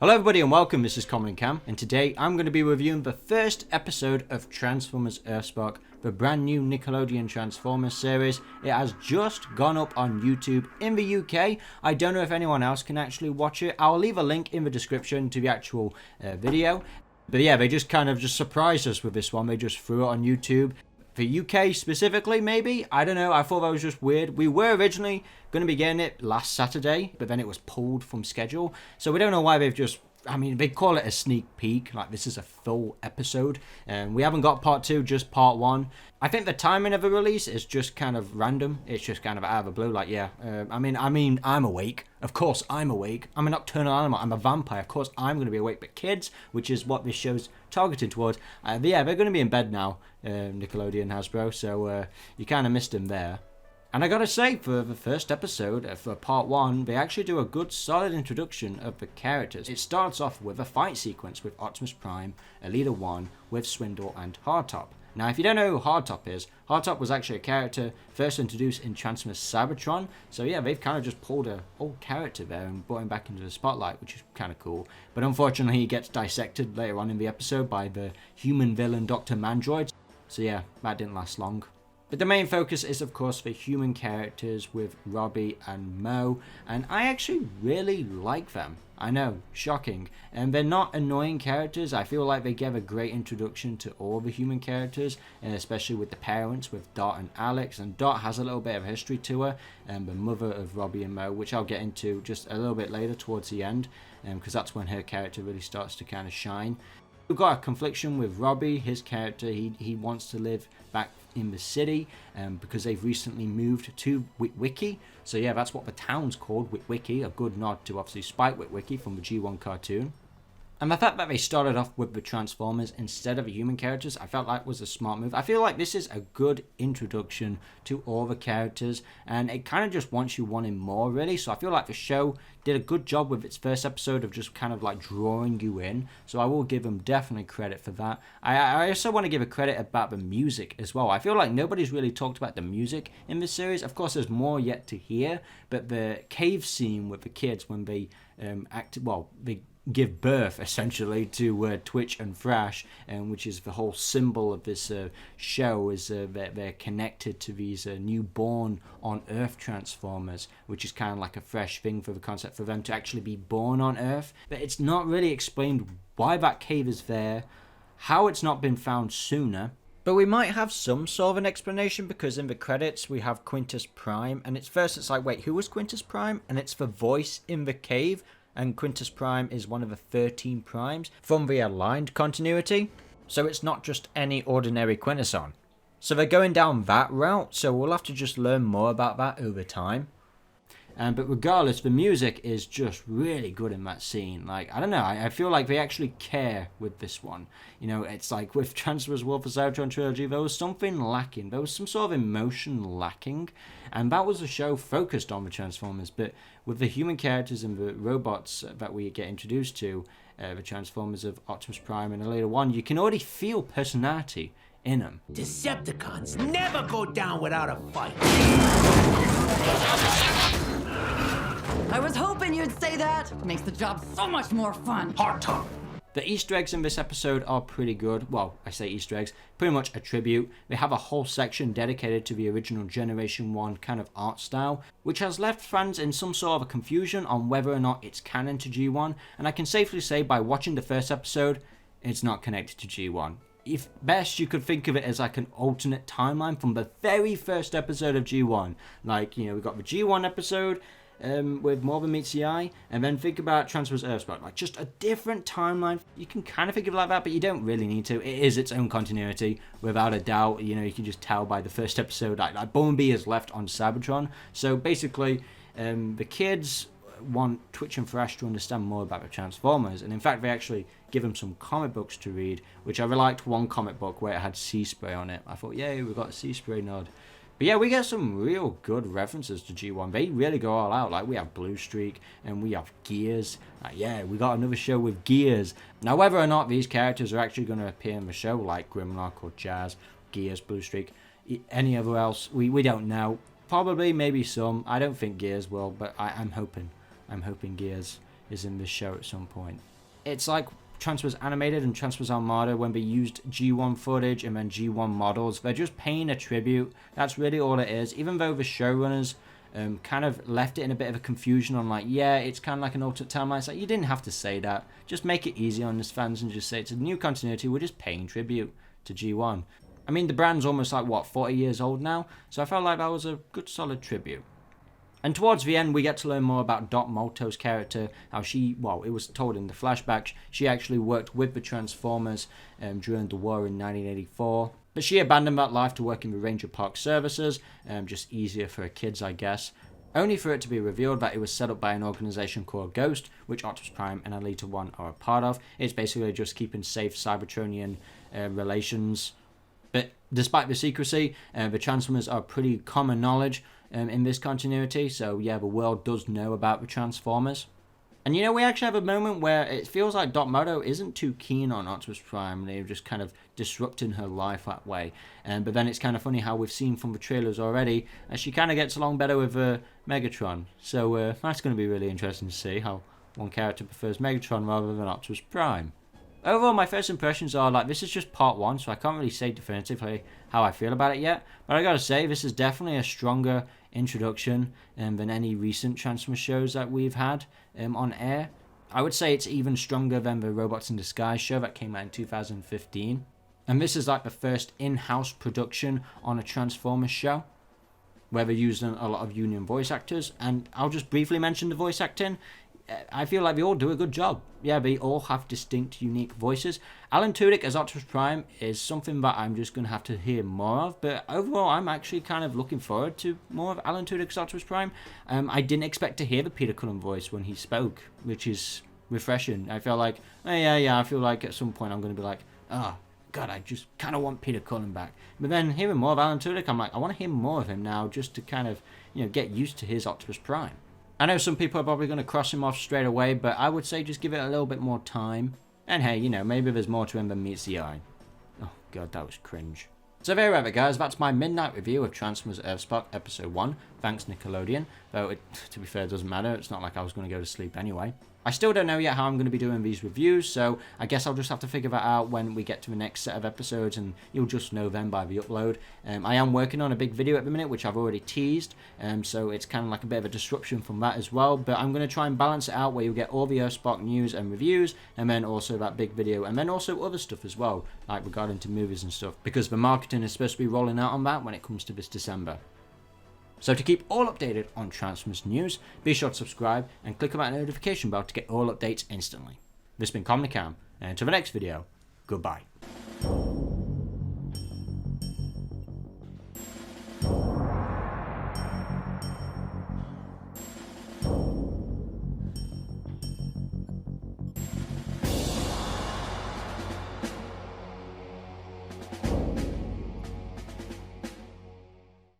Hello everybody and welcome, this is Common Cam, and today I'm going to be reviewing the first episode of Transformers EarthSpark, the brand new Nickelodeon Transformers series. It has just gone up on YouTube in the UK. I don't know if anyone else can actually watch it. I'll leave a link in the description to the actual video. But yeah, they just kind of surprised us with this one. They just threw it on YouTube. The UK specifically, maybe? I don't know. I thought that was just weird. We were originally going to be getting it last Saturday, but then it was pulled from schedule. So we don't know why they've just... I mean, they call it a sneak peek, like this is a full episode. We haven't got part 2, just part 1. I think the timing of the release is just kind of random. It's just kind of out of the blue, like, yeah. I mean, I'm awake. Of course I'm awake. I'm a nocturnal animal. I'm a vampire. Of course I'm going to be awake. But kids, which is what this show's targeted towards, yeah, they're going to be in bed now, Nickelodeon, Hasbro. So you kind of missed them there. And I gotta say, for the first episode, for part 1, they actually do a good solid introduction of the characters. It starts off with a fight sequence with Optimus Prime, Elita 1, with Swindle and Hardtop. Now, if you don't know who Hardtop is, Hardtop was actually a character first introduced in Transformers Cybertron. So yeah, they've kind of just pulled an old character there and brought him back into the spotlight, which is kind of cool. But unfortunately, he gets dissected later on in the episode by the human villain Dr. Mandroid. So yeah, that didn't last long. But the main focus is, of course, the human characters with Robbie and Mo, and I actually really like them. I know, shocking. And they're not annoying characters. I feel like they give a great introduction to all the human characters, and especially with the parents, with Dot and Alex. And Dot has a little bit of history to her, the mother of Robbie and Mo, which I'll get into just a little bit later towards the end, because that's when her character really starts to kind of shine. We've got a confliction with Robbie, his character. He wants to live back in the city because they've recently moved to Witwicky. So yeah, that's what the town's called, Witwicky, a good nod to obviously Spike Witwicky from the G1 cartoon. And the fact that they started off with the Transformers instead of the human characters, I felt like was a smart move. I feel like this is a good introduction to all the characters, and it kind of just wants you wanting more, really. So I feel like the show did a good job with its first episode of just kind of like drawing you in. So I will give them definitely credit for that. I also want to give a credit about the music as well. I feel like nobody's really talked about the music in this series. Of course, there's more yet to hear, but the cave scene with the kids when they they give birth essentially to Twitch and Thrash, which is the whole symbol of this show, is that they're connected to these newborn on Earth Transformers, which is kind of like a fresh thing for the concept for them to actually be born on Earth. But it's not really explained why that cave is there, how it's not been found sooner. But we might have some sort of an explanation, because in the credits we have Quintus Prime, and it's like, wait, who was Quintus Prime? And it's the voice in the cave. And Quintus Prime is one of the 13 primes from the aligned continuity. So it's not just any ordinary Quintesson. So they're going down that route, so we'll have to just learn more about that over time. But regardless, the music is just really good in that scene. Like, I don't know, I feel like they actually care with this one. You know, it's like with Transformers War for Cybertron Trilogy, there was something lacking. There was some sort of emotion lacking. And that was a show focused on the Transformers. But with the human characters and the robots that we get introduced to, the Transformers of Optimus Prime and Elita 1, you can already feel personality in them. Decepticons never go down without a fight. I was hoping you'd say that. Makes the job so much more fun. Hard talk. The Easter eggs in this episode are pretty good. Well, I say Easter eggs, pretty much a tribute. They have a whole section dedicated to the original Generation 1 kind of art style, which has left fans in some sort of a confusion on whether or not it's canon to G1, and I can safely say by watching the first episode, it's not connected to G1. If best, you could think of it as like an alternate timeline from the very first episode of G1. Like, you know, we got the G1 episode, with More Than Meets the Eye, and then think about Transformers EarthSpark, like just a different timeline. You can kind of think of it like that, but you don't really need to. It is its own continuity, without a doubt. You know, you can just tell by the first episode, like Bumblebee is left on Cybertron. So basically, the kids want Twitch and Thrash to understand more about the Transformers, and in fact they actually give them some comic books to read, which I really liked one comic book where it had Sea Spray on it. I thought, yay, we got a Sea Spray nod. But yeah, we get some real good references to G1. They really go all out. Like, we have Blue Streak and we have Gears. Yeah, we got another show with Gears. Now, whether or not these characters are actually going to appear in the show, like Grimlock or Jazz, Gears, Blue Streak, any other else, we don't know. Probably, maybe some. I don't think Gears will, but I'm hoping. I'm hoping Gears is in this show at some point. It's like Transformers Animated and Transformers Armada when they used G1 footage and then G1 models. They're just paying a tribute. That's really all it is. Even though the showrunners kind of left it in a bit of a confusion on like, yeah, it's kind of like an alternate timeline. It's like, you didn't have to say that. Just make it easy on us fans and just say it's a new continuity. We're just paying tribute to G1. I mean, the brand's almost like, what, 40 years old now? So I felt like that was a good solid tribute. And towards the end, we get to learn more about Dot Malto's character, how she, well, it was told in the flashback, she actually worked with the Transformers during the war in 1984. But she abandoned that life to work in the Ranger Park services, just easier for her kids, I guess. Only for it to be revealed that it was set up by an organization called Ghost, which Optimus Prime and Alita 1 are a part of. It's basically just keeping safe Cybertronian relations. But despite the secrecy, the Transformers are pretty common knowledge in this continuity, so yeah, the world does know about the Transformers. And you know, we actually have a moment where it feels like Dot Moto isn't too keen on Optimus Prime. They're just kind of disrupting her life that way. But then it's kind of funny how we've seen from the trailers already, she kind of gets along better with Megatron. So that's going to be really interesting to see how one character prefers Megatron rather than Optimus Prime. Overall, my first impressions are like, this is just part 1, so I can't really say definitively how I feel about it yet. But I gotta say, this is definitely a stronger introduction than any recent Transformers shows that we've had on air. I would say it's even stronger than the Robots in Disguise show that came out in 2015. And this is like the first in-house production on a Transformers show, where they're using a lot of union voice actors. And I'll just briefly mention the voice acting. I feel like they all do a good job. Yeah, they all have distinct, unique voices. Alan Tudyk as Optimus Prime is something that I'm just going to have to hear more of. But overall, I'm actually kind of looking forward to more of Alan Tudyk as Optimus Prime. I didn't expect to hear the Peter Cullen voice when he spoke, which is refreshing. I felt like, oh, yeah, I feel like at some point I'm going to be like, oh, God, I just kind of want Peter Cullen back. But then hearing more of Alan Tudyk, I'm like, I want to hear more of him now just to kind of, get used to his Optimus Prime. I know some people are probably going to cross him off straight away, but I would say just give it a little bit more time. And hey, maybe there's more to him than meets the eye. Oh God, that was cringe. So there you have it, guys. That's my midnight review of Transformers EarthSpark Episode 1. Thanks, Nickelodeon. Though, to be fair, it doesn't matter. It's not like I was going to go to sleep anyway. I still don't know yet how I'm going to be doing these reviews, so I guess I'll just have to figure that out when we get to the next set of episodes, and you'll just know then by the upload. I am working on a big video at the minute, which I've already teased, so it's kind of like a bit of a disruption from that as well, but I'm going to try and balance it out where you'll get all the EarthSpark news and reviews, and then also that big video, and then also other stuff as well, like regarding to movies and stuff, because the marketing is supposed to be rolling out on that when it comes to this December. So to keep all updated on Transformers news, be sure to subscribe and click on that notification bell to get all updates instantly. This has been Cam, and until the next video, goodbye.